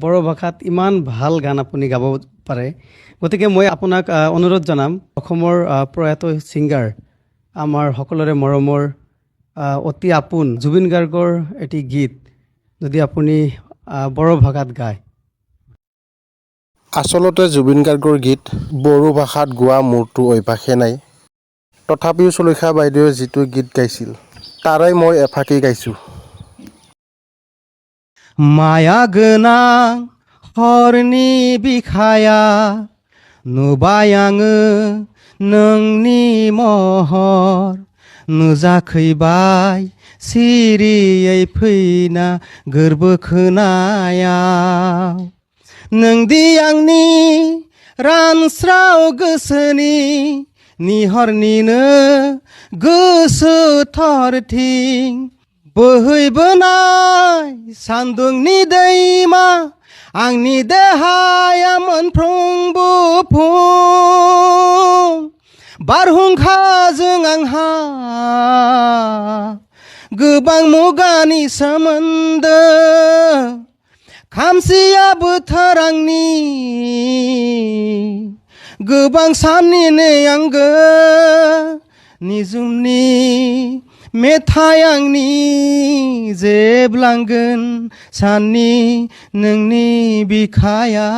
বড়ো ভাষাত ইমান ভাল গান আপুনি গাব পাৰে। গতিকে মই আপোনাক অনুৰোধ জনাম, অসমৰ প্ৰয়াত ছিংগাৰ, আমাৰ সকলোৰে মৰমৰ অতি আপোন জুবিন গাৰ্গৰ এটি গীত যদি আপুনি বড়ো ভাষাত গায়। আচলতে জুবিন গাৰ্গৰ গীত বড়ো ভাষাত গোৱা মোৰতো অভ্যাসে নাই। তথাপিও সুলেখা বাইদেৱে যিটো গীত গাইছিল তাৰেই মই এফাকি গাইছোঁ। माया गोनां हरनि बिखाया नुबाय आङो नोंनि महर, नुजाखैबाय सिरियै फैना गोरबो खोनायाव। नोंदि आंनि रानस्राव गोसोनि निहरनिनो गोसो थरथिं बोहैबोनाय सान्दुंनि दैमा, आंनि देहाया मोनफ्रोमबो फुं बारहुंखाजों आंहा गोबां मुगानि सोमोन्दो। खामसिया बोथोर आंनि गोबां साननिनो आंगो, निजुमनि मेथाइ आंनि जेब्लांगोन साननि नोंनि बिखाया।